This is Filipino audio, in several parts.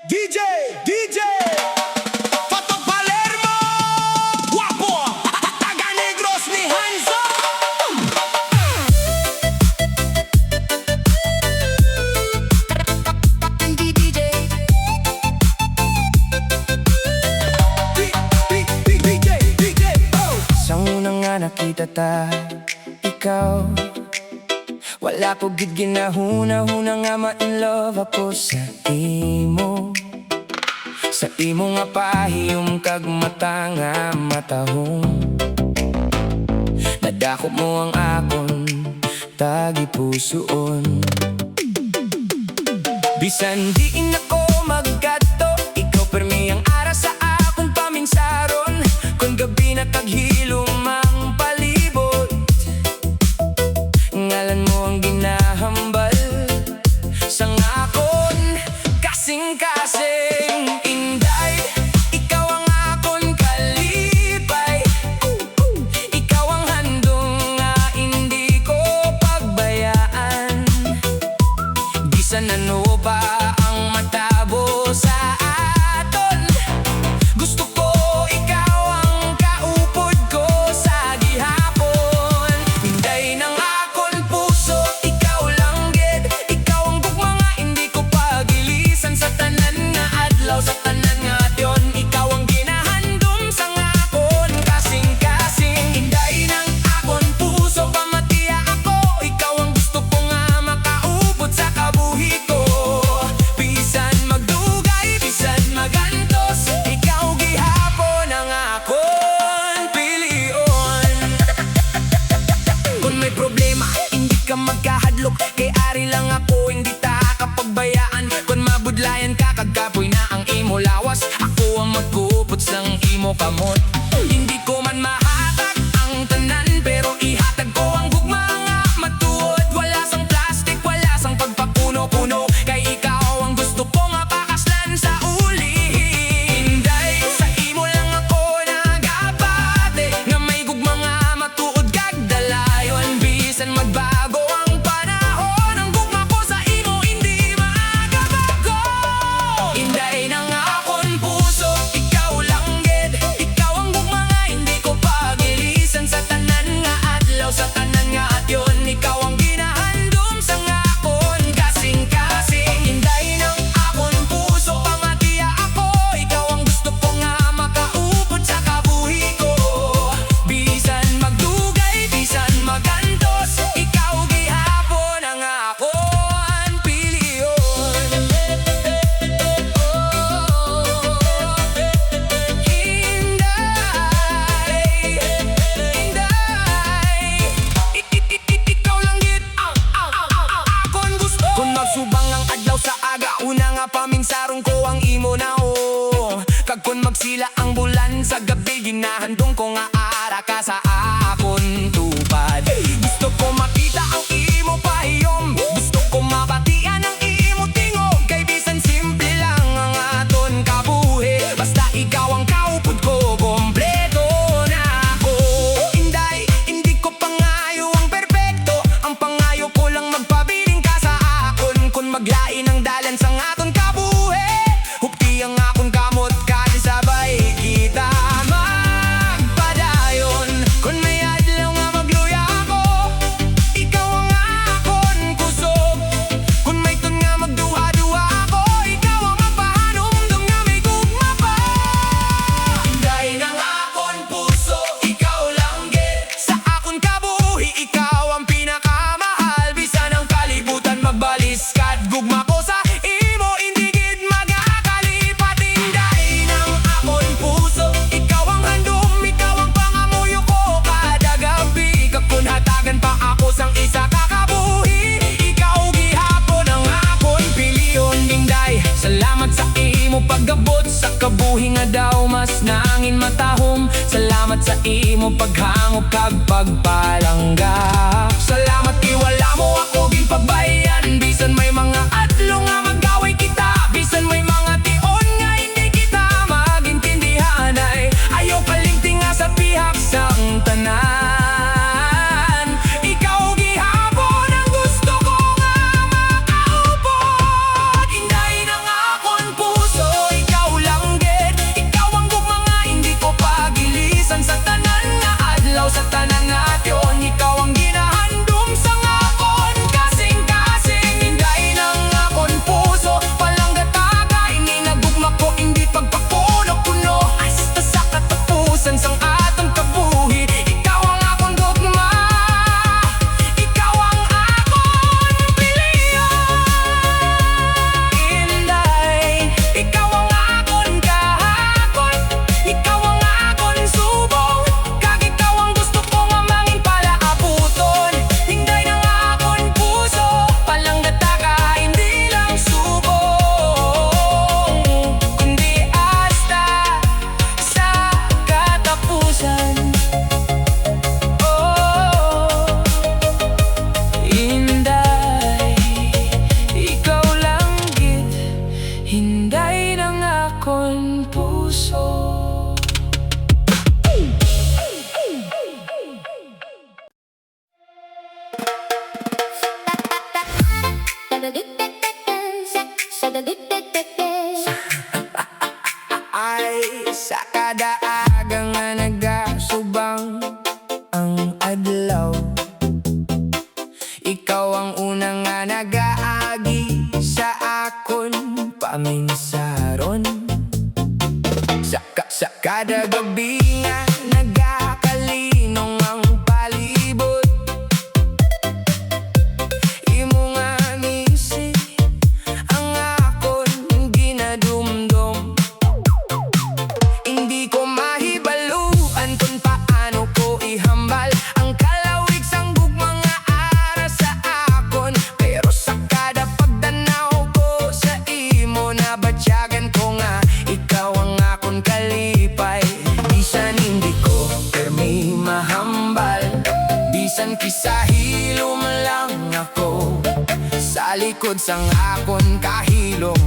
DJ, DJ Fato Palermo Guapo Taga Negros ni Hanzo DJ Sa unang nga nakita ta, ikaw wala ko gid ginahuna-huna nga ma-in love ako sa imo. Sa imo nga pahiyom kag mata nga matahong nadako mo ang akon tagi pusoon. Bisan diin ako magkadto, ikaw permi ang ara sa akong paminsaron. Kung gabi na kaghilom ang palibot, ngalan mo ang ginahambal sa ngakon. Kasing-kasing inday, ikaw ang akon kalipay. Ikaw ang handong nga hindi ko pagbayaan. Bisan ano pa ang matabo sa aton, gusto ko ikaw ang kaupod ko sa gihapon. Hinday ng akon puso, ikaw lang gid. Ikaw ang gugma nga hindi ko pagilisan sa tanan nga adlaw, sa tanan nga tion. Ikaw ang ginahandom sa ngakon. Kasing-kasing hinday ng akon puso, pamatiya ako. Ikaw ang gusto ko nga makaupod sa kabuhi ko. Bisan magdugay, bisan magantos, ikaw gihapon ang akon pilion. Kung may problema, hindi ka magkahadlok, kay ari lang ako, hindi ta kapagbayaan. Kung mabudlayan ka, kagkapoy na ang imo lawas, ako ang magkupot sang imo kamot. Hindi ko man mahatag ang tanan, pero ihatag ko ang gugma nga matuod. Wala sang plastic, wala sang pagpapuno-puno, kay ikaw ang gusto ko nga pakaslan sa uli. Hinday, sa imo lang ako nagabate, nga may gugma nga matuod kag dalayon. Bisan magbago ang panahon, ang gugma ko sa imo hindi magabago. Hinday ng akon puso, ikaw lang gid. Ikaw ang gugma nga hindi ko pagilisan sa tanan nga adlaw, sa tanan nga atyon. Ikaw ang ginahandom sa ngakon. Kasing-kasing hinday ng akon puso, pamatiya ako. Ikaw ang gusto ko nga makaupod sa kabuhi ko. Bisan magdugay, bisan magantos, ikaw gihapon ang akon pilion. Ikaw lang gid akon gusto. Kung magsubang ang adlaw sa aga, una nga paminsarong ko ang imo na o. Kag kun magsila ang bulan sa gabi, ginahandong ko nga ara ka sa akon tupad. Gusto ko makita ang imo pahiyom, gusto ko mabatian ang imo tingog. Kay bisan simple lang ang aton kabuhi, basta ikaw ang kaupod ko, kompleto na ako. Inday, hindi ko pangayo ang perpekto, ang pangayo ko lang magpabiling ka sa akon. Kung maglain ang dalan sa aton kabuhi, hukti ang akon kamot kadi sabay kita magpadayon. Kung may adlaw nga magluya ako, ikaw ang akon kusog. Kung may tun nga magduha-duha ako, ikaw ang magpahanumdum nga may gugma pa. Hinday ng akon puso, ikaw lang gid. Sa akon kabuhi, ikaw ang pinakamahal. Bisan ang kalibutan magbaliskad, gugma ko sa imo hindi gid magakalipat. Hinday ng akon puso, ikaw ang handom, ikaw ang pangamuyo ko kada gabi. Kakun hatagan pa ako sang isa kakabuhi, ikaw gihapon ang akon piliyon. Hinday, salamat sa imo paggabot sa kabuhi nga daw mas nangin matahom. Salamat sa imo paghangop kag pagpalangga. Salamat kay wala mo ako ginpabayan. Bisan may mga adlaw nga magaway kita, bisan may mga tion nga hindi kita magintindihan, ay ayaw kalingting nga sa pihak sang tanan. Ikaw gihapon ang gusto ko nga makaupod. Hinday ng akon puso, Hinday ng akon puso. Ay, sa kada aga nga nagasubang ang adlaw, ikaw ang unang nga nagaagi sa akon paminsaron. Sa kada gabi nga nagakalinong ang palibot, imo nga ngisi ang akon ginadumdum. Hindi ko mahibaluan kung paano ko ihambal ang kalawig sang gugma nga ara sa akon. Pero sa kada pagtanaw ko sa imo, nabatyagan ko nga ikaw ang akon kalipay. Bisan hindi ko permi mahambal, bisan kisahilom lang ako sa likod sang akon kahilom,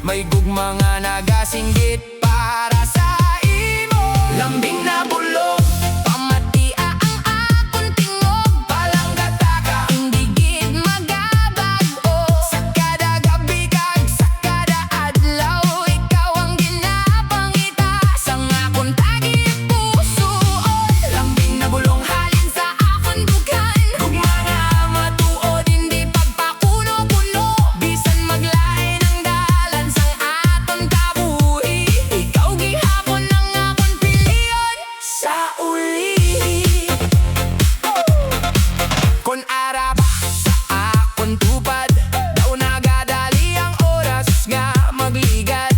may gugma nga nagasinggit para sa imo. Lambing na bulong, pamatia ang akon tingog, palanggataka, hindi gid magabag-o. Sa kada gabi kag sa kada adlaw, ikaw ang ginapangita sang akon tagipusoon. Lambing na bulong halin sa akon dugan, gugma nga matuod, hindi pagpakuno-kuno. Bisan maglain ang dalan sang aton kabuhi, ikaw gihapon ang akon piliyon sa uli. Kon ara pa sa akon tupad, daw nagadali ang oras nga magligad.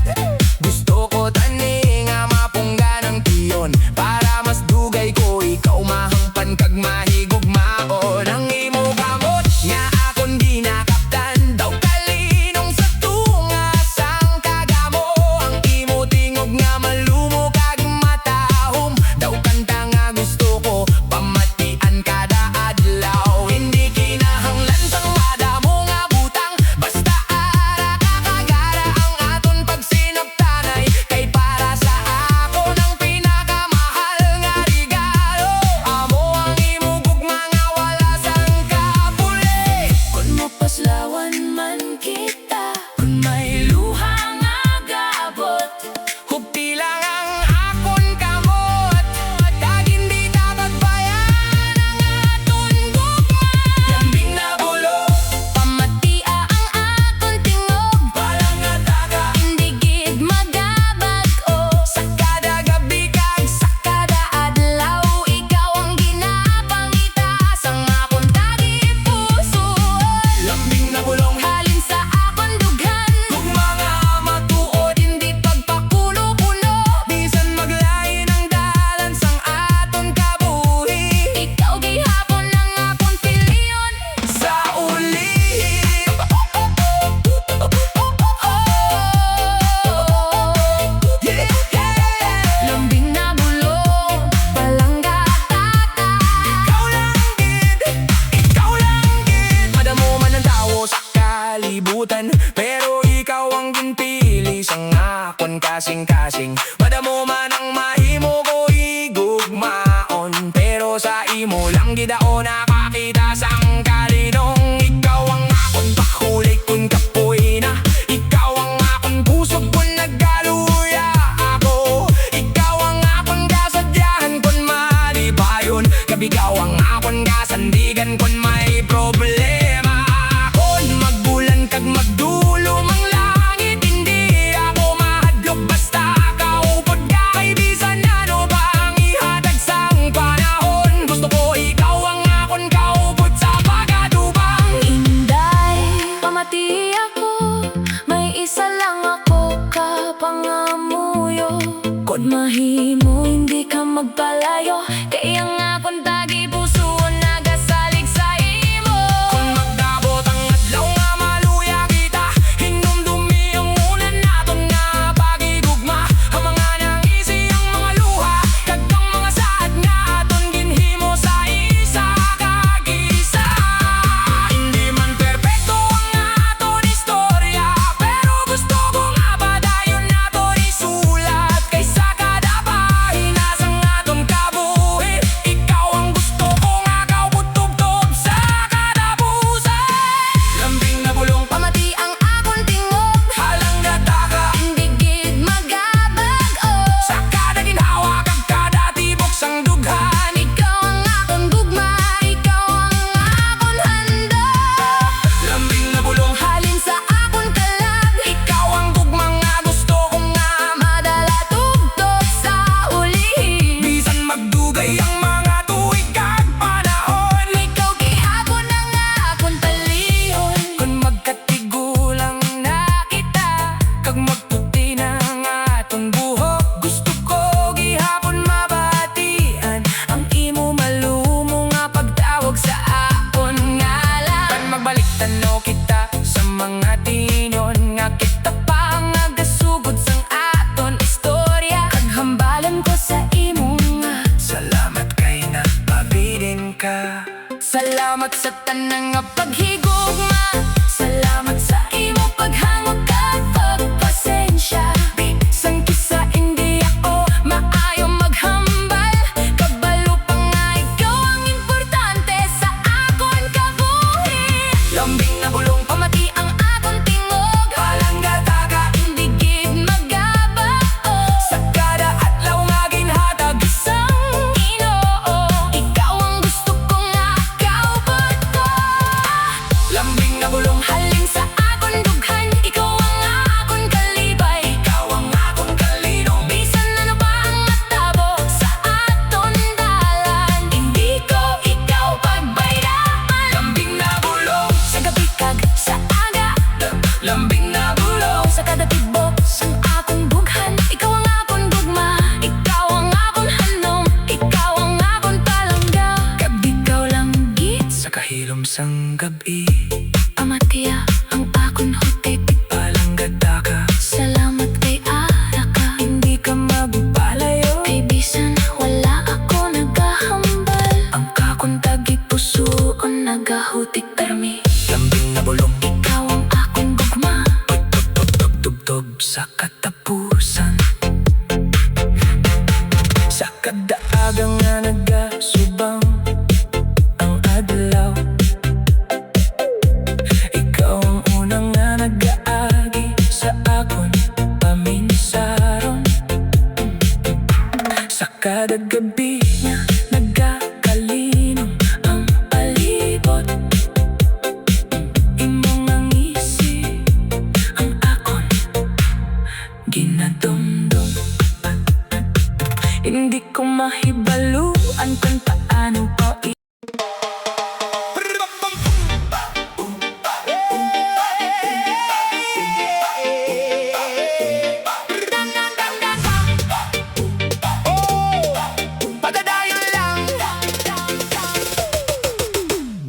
Gusto ko tani nga mapunggan ang tiyon, para mas dugay ko ikaw mahangpan kag mahigugmaon. Ang imo kamot nga akon ginakaptan, daw kalinong sa tunga sang kagamo. Ang imo tingog nga malumo kag matahom, daw kanta nga gusto ko pamatian kada adlaw. Hindi kinahanglan sang madamo nga butang, basta ara kakagara ang aton pagsinabtanay. Kay para sa akon ang pinakamahal nga regalo, amo ang imo gugma nga wala sang kapuli. Kun mapaslawan man kita, kun may luha nga gaabot, hupti lang ang akon kamot, kag hindi dapat bayan ang aton gugma. Lambing na bulong, pamatia ang akon tingog, palanggataka, hindi gid magabag-o. Sa kada gabi kag sa kada adlaw, ikaw ang ginapangita sang akon tagipusoon. Lambing na bulong halin sa akon dugan, gugma nga matuod, hindi pagpakuno-kuno. Bisan maglain ang dalan sang aton kabuhi, ikaw gihapon ang akon piliyon sa uli. Lambing na bulong, palanggataka, ikaw lang gid. Madamo man ang tawo sa kalibutan, pero ikaw ang ginpili sang akon kasing-kasing. Madamo man ang mahimo ko igugmaon, pero sa imo lang gid ako nakakita sang kalinong. Ikaw ang akon pakulik kun kapoy na, ikaw ang akon pusog kun naggaluya ako. Ikaw ang akon kasadyahan kun malipayon, kabigaw ang akon kasandigan kun may problema. Kon magbulan kag magdulom ang langit, hindi ako mahadlok basta kaupod ka. Kay bisan ano ba ang ihatag sang panahon, gusto ko ikaw ang akon kaupod sa pagkatubang. Inday, pamati ako, may isa lang ako kapangamuyo. Kod mahimo hindi ka magpalayo, kay ang akon tagipusoon nagasalig sa imo. Kung magdabot ang adlaw nga maluya kita, hinumdumi ang unan naton nga pagigugma. Ang mga nangisi, ang mga luha, kag ang mga saad nga aton ginhimo sa isa kag isa. Hindi man perpekto ang aton istorya, pero gusto ko nga Salamat sa tanang nga paghigugma. Salamat sa imo paghangog kag pagpasensya. Bisan kisa hindi ako maayo maghambal. Kabalo pa nga ikaw ang importante sa akon kabuhi. Lambing na bulong pamati ang akon tingog. Palanggata ka hindi gid magabao. Sa kada adlaw nga ginhatag isang Ginoo. Ikaw ang gusto ko nga kauban ko. Lambing na bulong halin sa akon dughan. Ikaw ang akon kalibay. Ikaw ang akon kalinong. Bisan ano pa ang matabo sa aton dalan. Hindi ko ikaw pagbayaan. Lambing na bulong sa gabi kag sa aga. Lambing na bulong sa kada tibok sang akong dughan. Ikaw ang akon dugma. Ikaw ang akon hanom. Ikaw ang akon palangga. Kag ikaw lang git sa kahilom sang gabi. Amatiya ang akon hutik. Palanggada ka. Salamat kay ara ka. Hindi ka magpalayo. Kay bisan wala ako nagahambal. Ang kakon tagit pusoon nagahutik permi. Lambing na bulong. Ikaw ang akon gugma. Tugtog sa katapusan. Sa kadaagang nga nagasubang ang adlaw. Ikaw ang unang nga nag-aagi sa akon paminsaron. Sa kada gabi nga nagkakalinong ang palibot. Imong ang isip ang akon ginadumdum. Hindi ko mahibaluan kung paano pa Padadayon lang.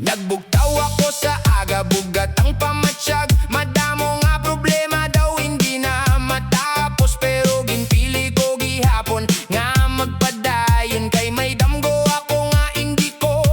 Nagbugtaw ako sa aga, bugat ang pamatsyag. Madamo nga problema daw hindi na matapos. Pero ginpili ko gihapon nga magpadayon. Kay may damgo ako nga hindi ko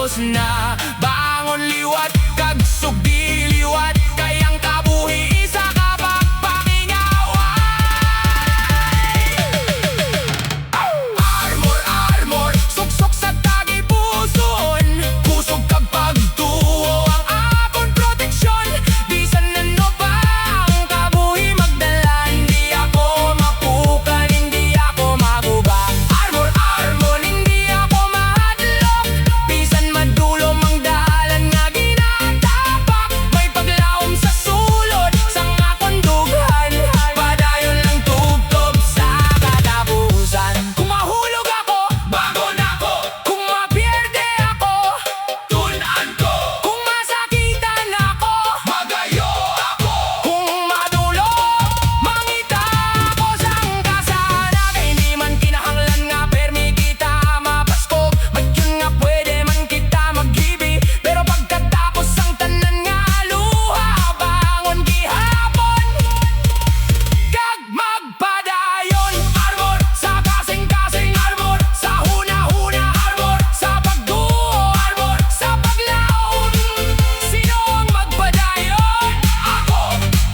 tapos na. Bangon liwat, kag sugdiliwat, kayang kabuhi isa ka pagpakingawan. Armor, armor, suksok sa tagipuson, kusog kag pagtuo ang akong proteksyon. Bisan ano pa ang kabuhi magdala, hindi ako mapukan, hindi ako maguba. Armor, armor, hindi ako mahadlok, bisan madulom ang dalan nga ginatapak. May paglaom sa sulod, sang akong dughan, padayon lang tubtob sa katapusan. Kung mahulog ako, bangon ako. Kung mapierde ako, tunan ko. Kung masakitan ako, magayo ako. Kung madulog, mangita ako sang kasana. Kay di man kinahanglan nga permi kita mapaskog. Magyun nga pwede man kita maghibi, pero pagkatapos ang tanan nga luha, bangon gihapon kag magpadayon. Armor sa kasing-kasing, armor sa huna-huna, armor sa pagduo, armor sa paglaom. Sino ang magpadayon? Ako,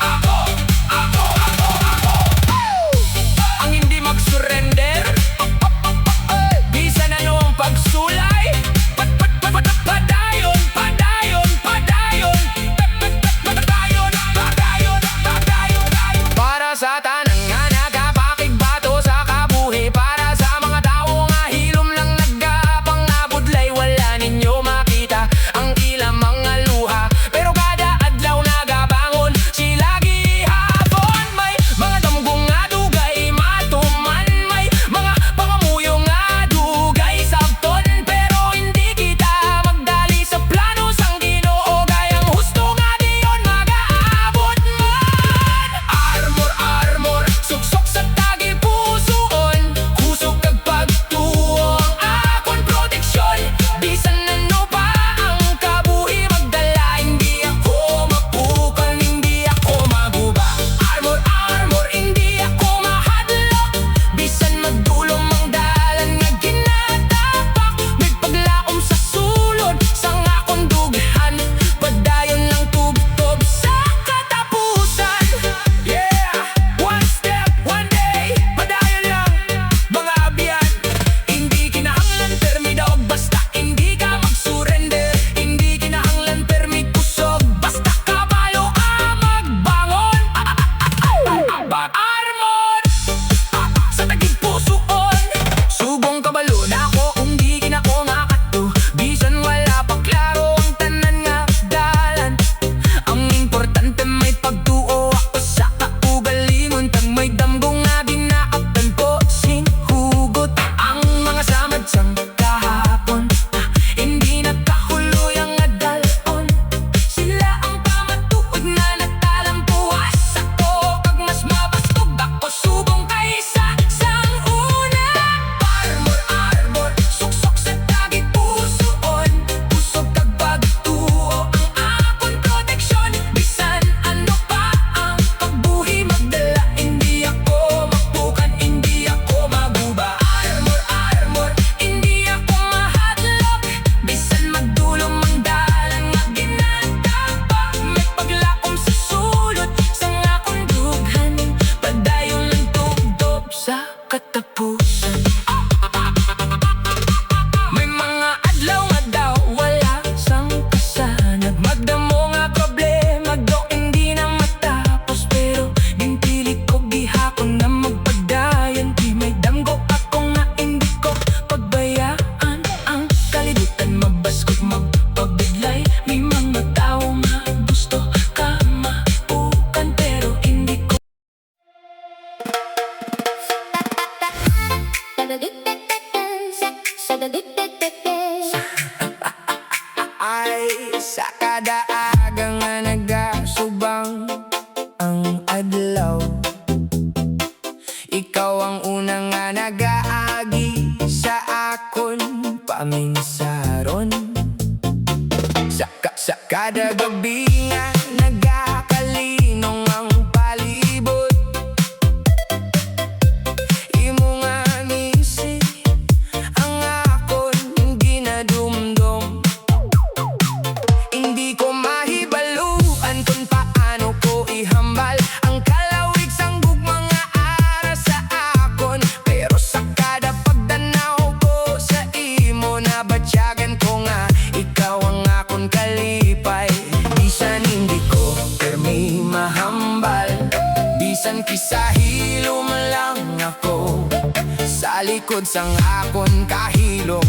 ako, ako, ako, ako. Ang hindi mag-surrender, bisan ano ang pagsulay. Padayon, padayon, padayon, padayon, padayon, padayon. Para sa tanang nga nagapakigbato sa kabuhi, para sa mga tao nga hilom lang nagapang nabudlay, wala ninyo makita ang ilang mga luha, pero kada adlaw nagabangon sila gihapon. May mga damgong nga dugay matuman, may mga pangamuyo nga dugay sabton, pero hindi kita magdali sa plano sang Ginoo, gayang husto nga diyon magaabot man. Armor, armor, suksok sa tagipusoon, kusog kag pagtuo ang akong proteksyon. Bisan ano pa ang kabuhi magdala, hindi ako mapukan, hindi ako maguba. Armor, armor, hindi ako mahadlok, bisan magdulom ang dalan nga ginatapak. May paglaom sa sulod, sang akong dughan, padayon lang tubtob sa katapusan. Yeah, one step, one day, padayon lang mga abyan. Hindi kinahanglan permi daog, basta hindi ka mag-surrender. Hindi kinahanglan permi kusog, basta kabalo ka magbangon. Armor sa tagigpusoon, subong kabalo na ako kung di ginako makato. Bisan wala pa klaro ang tanan nga dalan, ang importante may pagtuo ako sa kaugalingon. Tag may damgong nga dinaaptan ko sing hugot ang mga samad sang kahapon, hindi nakahuluyang adalon. Sila ang pamatuod na nagtalampuas ako, kag mas mabastog ako subong kaysa sang una. Armor, armor, suksok sa tagipusoon, kusog kag pagtuo ang akong proteksyon. Bisan ano pa ang kabuhi magdala, hindi ako mapukan, hindi ako maguba. Armor, armor, hindi ako mahadlok, bisan magdulom ang dalan nga ginatapak. May paglaom sa sulod, sang akong dughan, padayon lang tubtob sa katapusan. May mga adlaw nga daw wala sang kasanag, magdamo nga problema do hindi na matapos, pero ginpili ko gihapon na magpadayon. Di may damgo ako nga hindi ko pagbayaan ang kalibutan, mabaskog magpabidlay. May mga tao nga gusto ka mapukan, pero hindi ko. Ay, sa kada aga nga nagasubang ang adlaw, ikaw ang una nga nagaagi sa akon paminsaron. Sa kada gabi nga nagakalinong ang palibot, imo nga ngisi ang akon ginadumdum. likod sang akon kahilom.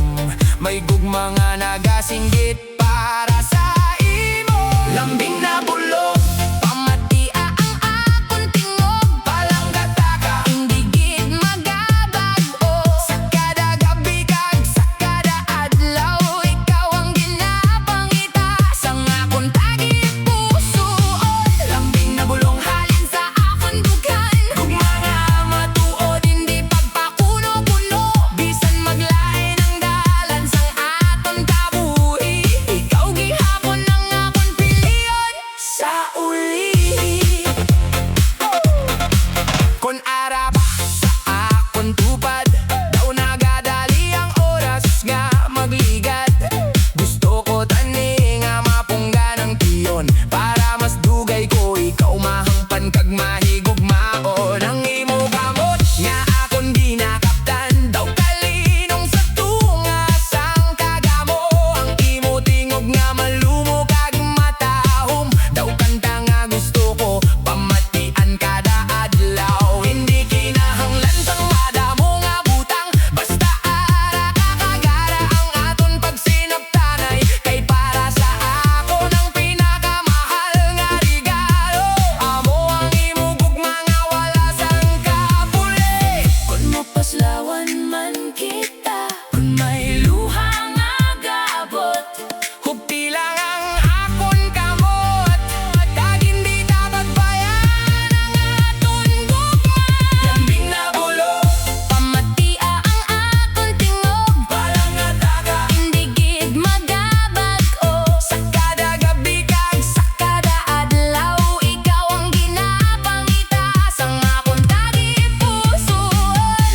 May gugma nga nagasinggit para sa imo. Lambing na bulok, pamatia ang akon tingog. Palanggataka, hindi gid magabag-o. Sa kada gabi kag sa kada adlaw, ikaw ang ginapangita sang akon tagipusoon. Lambing na bulong halin sa akon dugan. Gugma nga matuod, hindi pagpakuno-kuno. Bisan maglain ang dalan sang aton kabuhi, ikaw gihapon ang akon piliyon sa uli. Kon ara pa sa akon tupad, daw nagadali ang oras nga magligad. Gusto ko tani nga mapunggan ang tiyon, para mas dugay ko ikaw mahangpan kag mahigugmaon. Ang imo kamot nga akon ginakaptan, daw kalinong sa tunga sang kagamo. Ang imo tingog nga malumo kag matahom, daw kanta nga gusto ko pamatian kada adlaw. Hindi kinahanglan sang madamo nga butang, basta ara kakagara ang aton pagsinabtanay. Kay para sa akon ang pinakamahal nga regalo, amo ang imo gugma nga wala sang kapuli. Kun mapaslawan man kita, kun may luha nga gaabot, hupti lang ang akon kamot, kag hindi dapat bayan ang aton gugma. Lambing na bulok, pamatia ang akon tingog. Palanggataka, hindi gid magabag-o. Sa kada gabi kag sa kada adlaw, ikaw ang ginapangita sang akon tagipusoon.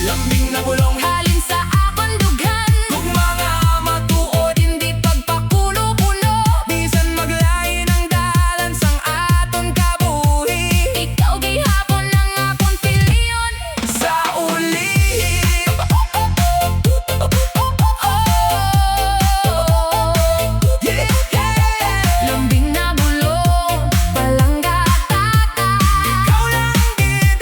Lambing na bulong halin sa akon dugan. Gugma nga matuod, hindi pagpakuno-kuno. Bisan maglain ang dalan sang aton kabuhi, ikaw gihapon ang akon piliyon sa uli. Lambing na bulong, palanggataka, ikaw lang gid.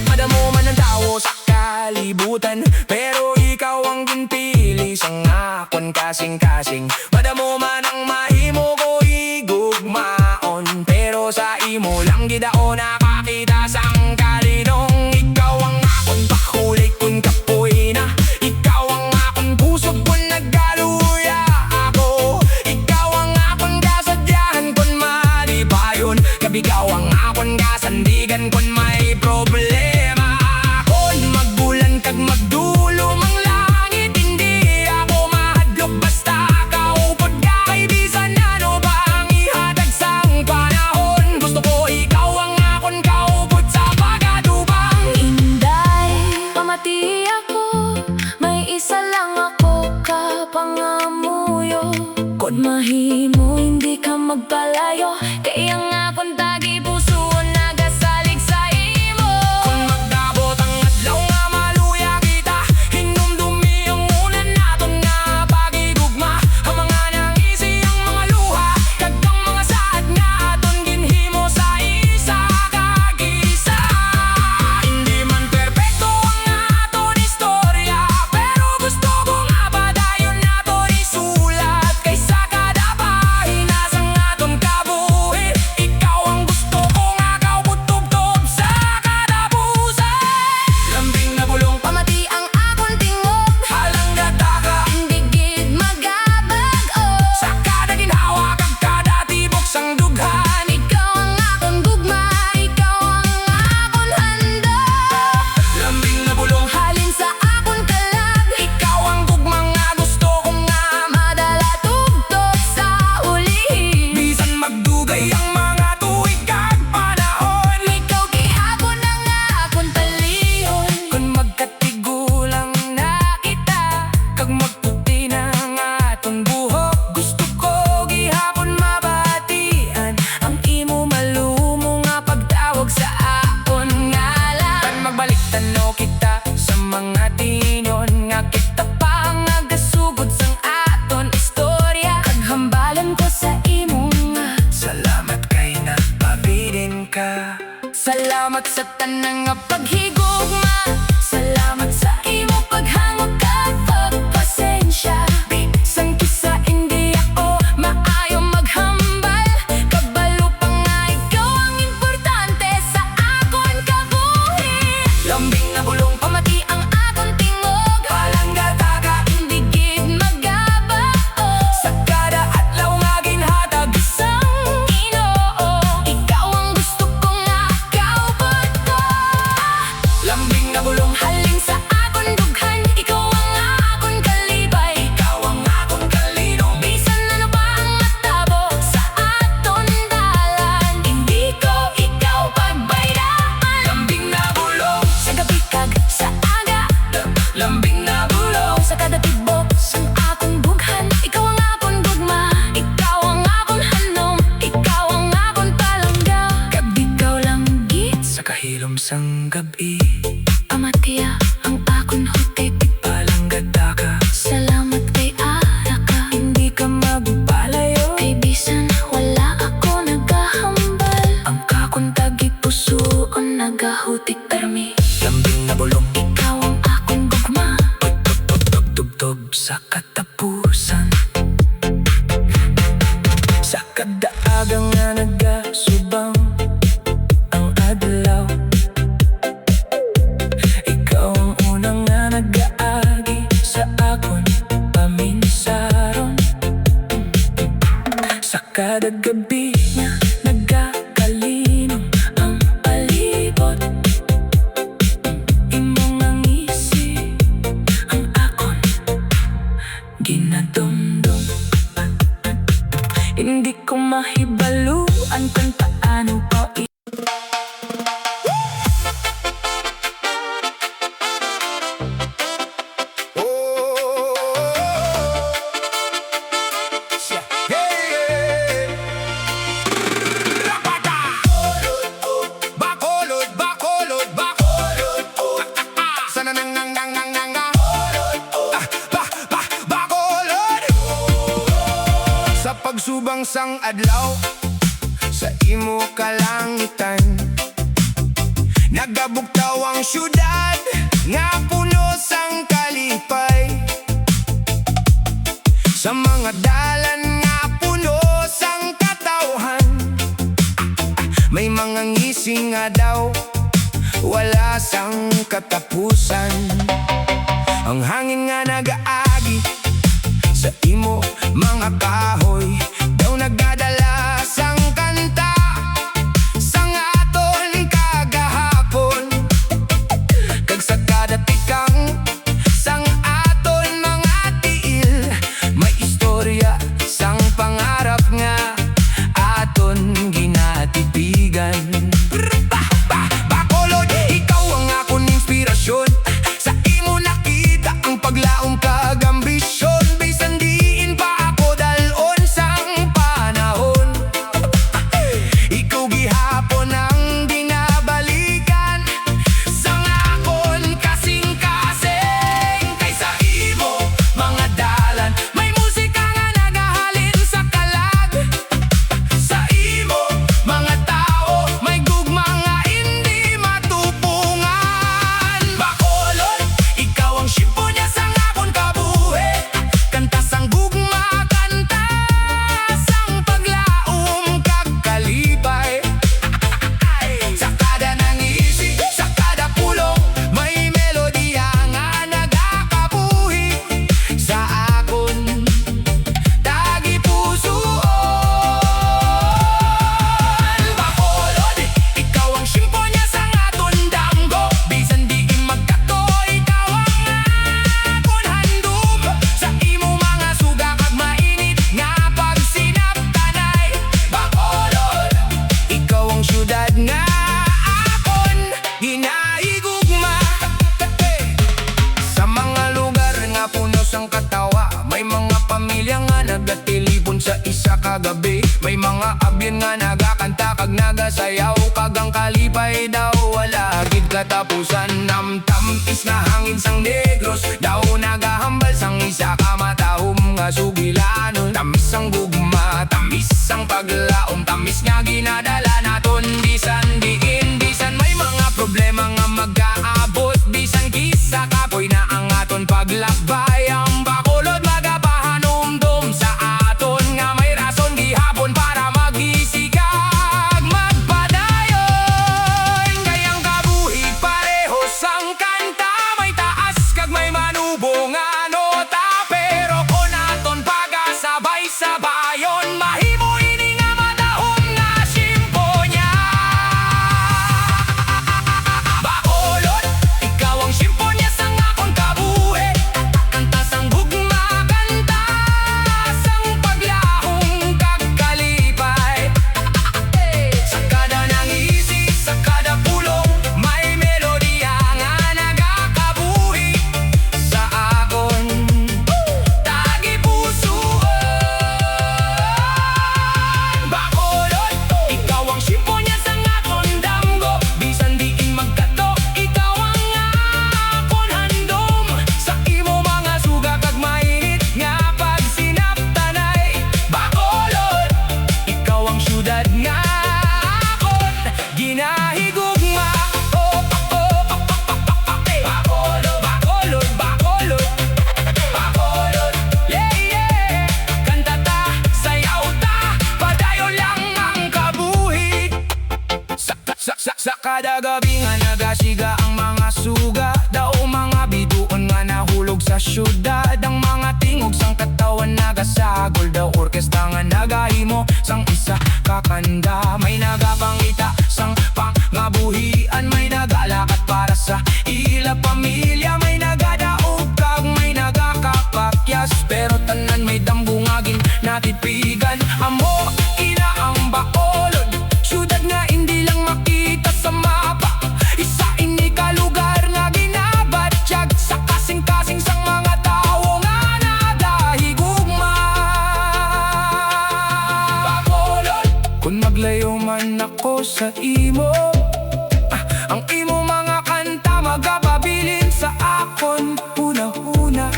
Madamo man ang tawo sa kalibutan, pero ikaw ang ginpili sang akon kasing-kasing. Madamo man ang mahimo ko igugmaon, pero sa imo lang gid ako nakakita sang kalinong. Ikaw ang akon pakulik kun kapoy na, ikaw ang akon pusog kun nagkaluya ako. Ikaw ang akon kasadyahan kun malipayon, kabigaw ang akon kasandigan kun may problema. Kon magbulan kag magdulom ang langit, hindi ako mahadlok basta kaupod ka. Kay bisan ano ba ang ihatag sang panahon, gusto ko ikaw ang akon kaupod sa pagkatubang. Inday, pamati ako, may isa lang ako kapangamuyo. Kod mahimo, hindi ka magpalayo, kay ang akong tagipusoon nagasalig sa imo. Kung magdabot ang adlaw nga maluya kita, hinumdumi ang unan naton nga pagigugma. Ang mga nangisi, ang mga luha, kag ang mga saad nga aton ginhimo sa isa kag isa. Hindi man perpekto ang aton istorya, pero gusto ko nga padayon nato isulat. Kay sa kada pahina sang aton kabuhi, ikaw ang gusto ko nga kaubot-tubtob sa kada pusa. Lambing na bulong, Pamati ang akong tingog, palanggataka, hindi gid magabag-o. sa kada ginhawa kag kada tibok sang dughan. Ikaw ang akong gugma, ikaw ang akong handog. Lambing na bulong, Halin sa akong kalag, ikaw ang gugma nga gusto ko nga madala tugtog sa uli. bisan magdugay ang mga tuig kag panahon. Ikaw gihapon ang akong paliyon. Kung magkatigulang na kita, kag magputi na ang aton buhok, gusto ko gihapon mabatian ang imo malumo nga pagtawag sa akon ngalan. Kan magbalik tanaw kita sa mga tinyon, nga kita pa ang nagasugod sang aton istorya. Kag hambalan ko sa imo nga, Salamat kay nagpabilin ka. salamat sa tanang nga paghigugma. Salamat katapusan. Sa kadaagang nga nagasubang ang adlaw, ikaw ang unang nga nag-aagi sa akon paminsaron. Sa kada gabi nga nagkakalinong ang palibot, imong ang isip ang akon ginadumdum. Hindi ko mahibaluan kung paano pa Bacolod, bacolod, bacolod. Sananangangangangang. Bacolod. Sa pagsubang sang adlaw, sa imo kalangitan, nagabugtaw ang syudad nga puno sang kalipay. Sa mga dalan nga puno sang katawhan, may mga ngising nga daw, wala sang katapusan. Ang hangin nga nag-aagi sa imo mga kahoy, daw nagdadala sang kanta sang aton kagahapon. Kag sa kada tikang sang aton mga tiil, may istorya sang pangarap nga aton ginatipigan. Bacolod, ikaw ang akong inspirasyon. Sa imo nakita ang paglaom kag ambisyon. Bisan diin pa ako dalon sang panahon, ikaw gihapon ang dinabalikan sang akon kasing-kasing. Kaysa imo mga dalan, may musika nga nagahalin sa kalag. Sa imo mga tao, may gugma nga hindi matupungan. Bacolod, ikaw ang simponya sang akon kabuhi. Kanta sang gugma, kanta sang paglaom kag kalipay. Sa kada nangisi, sa kada pulong, may melodiya nga nagakabuhi sa akon tagipusoon. Bacolod, ikaw ang simponya sang aton damgo. Bisan di magkato, ikaw ang akon handom. Sa imo mga suga kag mainit nga pagsinaptanay. Bacolod, ikaw ang syudad nga akon ginahigugma. Sa mga lugar nga puno sang katawa, may mga pamilya nga nagatilipon sa isa kagabi. May mga abyan nga nagakanta kag nagasayaw, kag ang kalipay daw wala gid katapusan. Namtamis nga hangin sang negros, daw nagahambal sang isa ka matahom nga sugilanon. Tamis ang gugma, tamis ang paglaom, tamis nga ginadala naton. Bisan diin, bisan may mga problema nga mag-aabot, bisan kisa kapoy na ang aton paglakbay. Ang Bacolod magapahanumdum sa aton nga may rason gihapon para maghisigag magpadayon. Kayang kabuhi pareho sang kanta, may taas kag may manubong nga nota. Pero kung aton pagasabay-sabayon, mahimo ini nga matahom nga simponya. Bacolod, ikaw ang simponya sang akon kabuhi. orkestra nga nagahimo sang isa kakanda. May nagapangita sang pangabuhian, may nagalakat para sa ila pamilya, may nagadaog kag may nagakapakyas, pero tanan may dambungagin natitigan. Amo ina ang baolod, syudad nga hindi lang makita sa mapa. Isa ini ka lugar nga ginabatsyag sa kasing-kasing sang mga tao nga nagahigugma. Bacolod, kung maglayo man ako sa imo, ang imo mga kanta magapabilin sa akon una-una.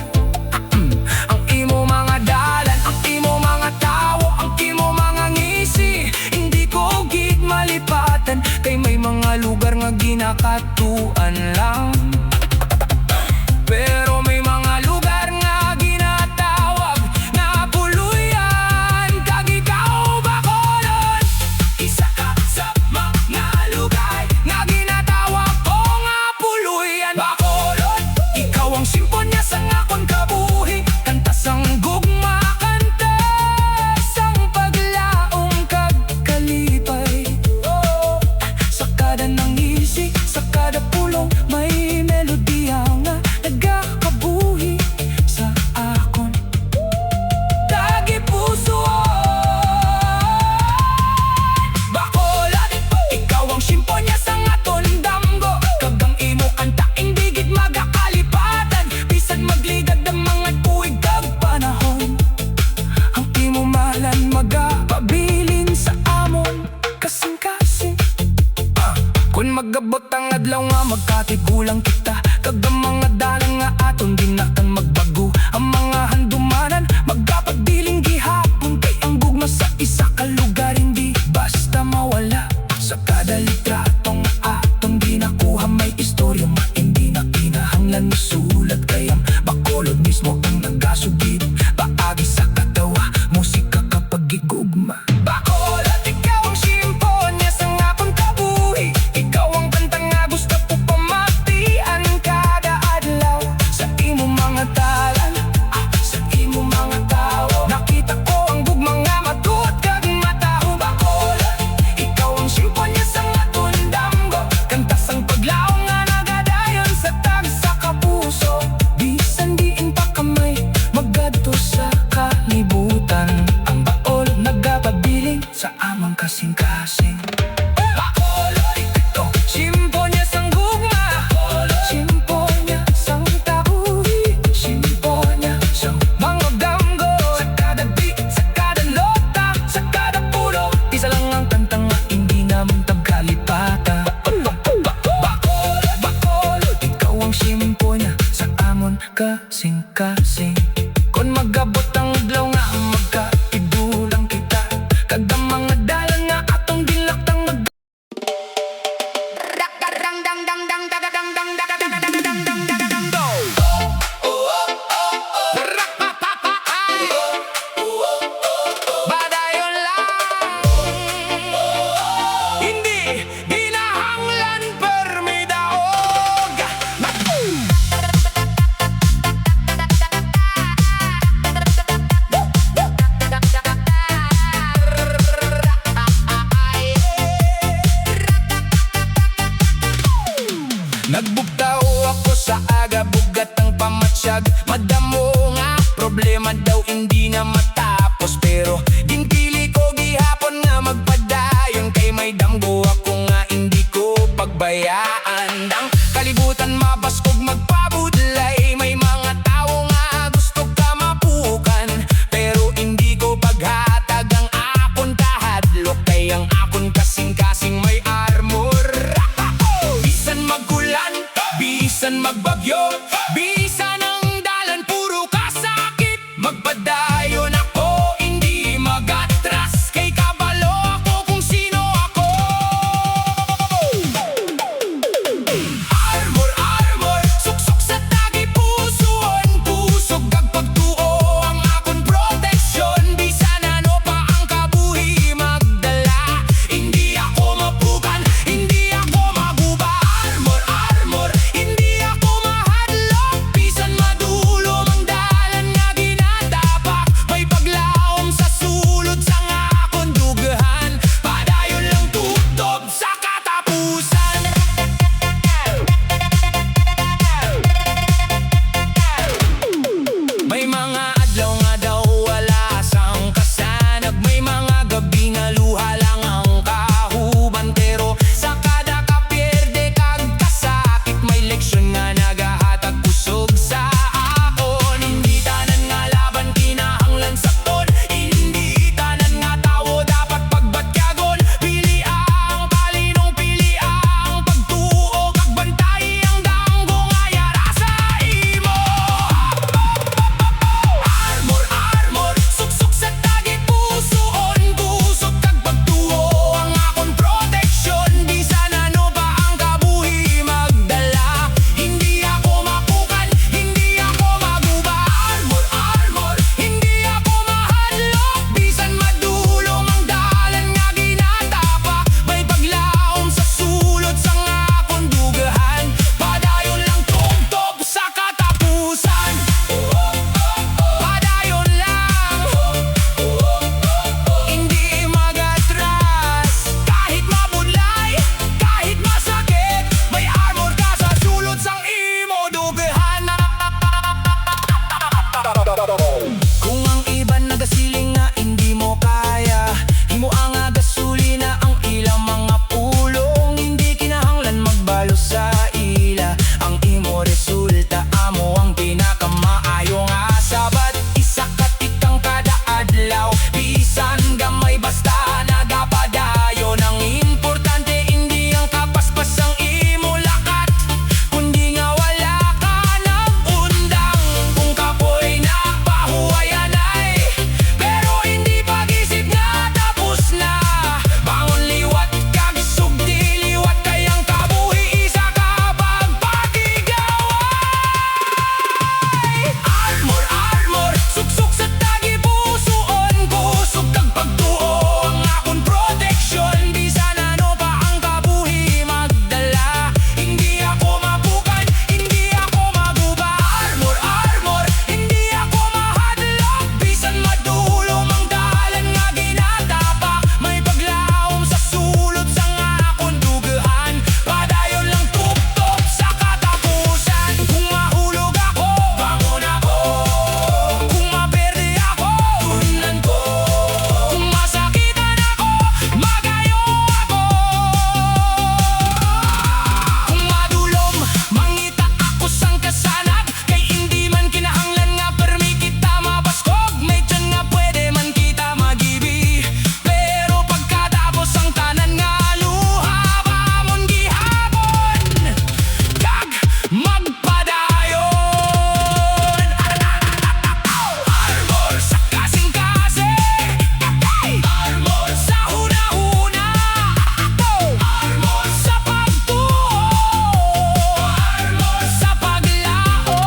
Ang imo mga dalan, ang imo mga tao, ang imo mga ngisi, hindi ko gid malipatan, kay may mga lugar nga ginakatuan lang. Pero may mga lugar nga ginatawag na puluyan, kag ikaw Bacolod, isa ka sa mga lugar nga ginatawag ko nga puluyan. Bacolod, ikaw ang simponya sa akon kabuhi, kanta sang gugma, kanta sang paglaom kag kalipay. Oh, sa kada nangisi, sa kada pulong may adlaw bisan gamay basta nagapadayon. Ang importante hindi ang kapaspasang imo lakat, kundi nga wala ka nag-undang. Kung kapoy napahuwayan ay, pero hindi pag-isip nga tapos na. Bangon liwat kag sugdi liwat kayang kabuhi isa ka pagpakigaway. Armor, armor, suksok sa tagi pusoon, kusog kag pagtuo ang akong protection. Bisan ano pa ang kabuhi magdala, hindi ako mapukan, hindi ako maguba. Armor, armor, hindi ako mahadlok, bisan madulo mang dalan nga ginatapak. May paglaom sa sulod sa nga akong dugaan, padayon lang tuptop sa katapusan. Kung mahulog ako, bangon ako. Kung maperde ako, tunan ko. Kung masakitan ako, magayo ako. Kung madulom, mangita ako sang kasanag, kay hindi man kinahanglan nga permi kita mabaskog. May tiyan nga pwede man kita magibi, pero pagkatapos ang tanan nga luha bamon gihapon kag magpadayon. Armor sa kasing-kasing, armor sa huna-huna, armor sa pagtuo, armor sa paglao.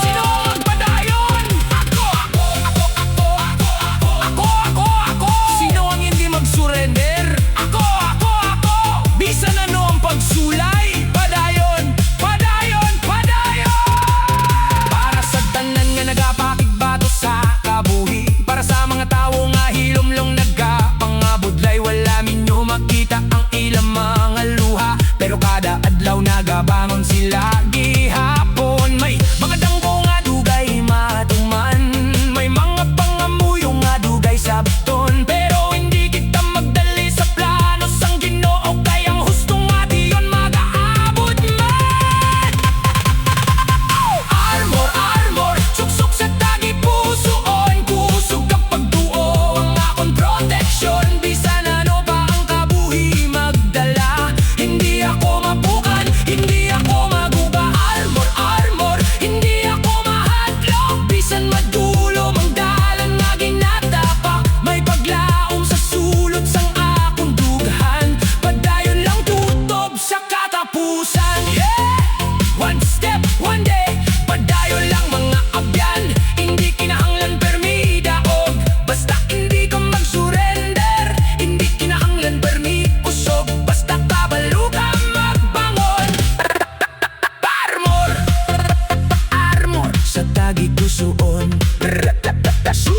Sino ang magpadayon? Ako. Sino ang hindi mag-surrender? Ako. Bisan ano ang pagsulay? Padayon. Para sa tanan nga nagapakigbato sa kabuhi, para sa mga tawo nga hilomlong nagapangabudlay, wala minyo makita ang ilang mga luha, pero kada adlaw nagabangon sila gihapon. May mga danggo nga dugay matuman, may mga pangamuyo nga dugay sabton, pero hindi kita magdali sa plano sang Ginoo, kay ang husto nga diyon magaabot man. Armor, armor, suksok sa tagi pusoon, kusog kag pagtuo ang akong protection. Bisan ano pa ang kabuhi magdala, hindi ako mapukan, hindi ako maguba. Armor, armor, hindi ako mahadlok, bisan madulo mang dalan nga ginatapak. May paglaom sa sulod sang akong dughan, padayon lang tutob sa katapusan. Yeah! One step, one day, padayon lang mga abyan, hindi kinahanglan permi daog, basta hindi ka mag-surrender. Hindi kinahanglan permi usog, basta kabalo ka magbangon. Armor sa tagi kusuon,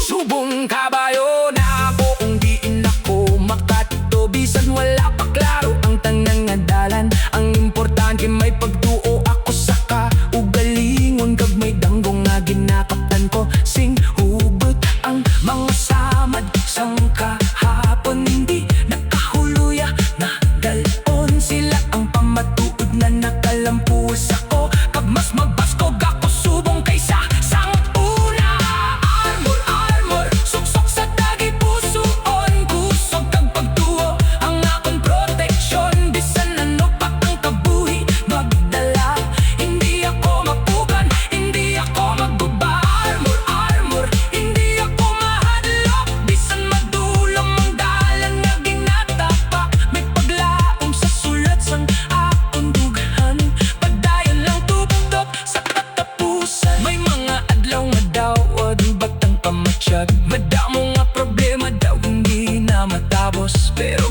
subong kabayo na ako kung diin ako makato. Bisan wala pa klaro ang tanang nga dalan, ang importante may pagtuo ako sa kaugalingon, kag may danggong nga ginakaptan ko sing hugot. Ang mga samad sang kahapon hindi nakahuluya, nagalon sila ang pamatuod na nakalampuas ako, kag mas magbaskog ako subong kaysa sang una. Armor, armor, suksok sa tagi pusoon, kusog kag pagtuo ang akong protection. Bisan ano pa ang kabuhi magdala, hindi ako mapukan, hindi ako magbaba. Armor, armor, hindi ako mahadlok, bisan madulong ang dalan nga ginatapak. May paglaom sa sulat sang akong dughan, padayon lang tuptop sa katapusan. May mga adlaw nga daw batang pamatsyag, madamo nga problema daw hindi na matapos, pero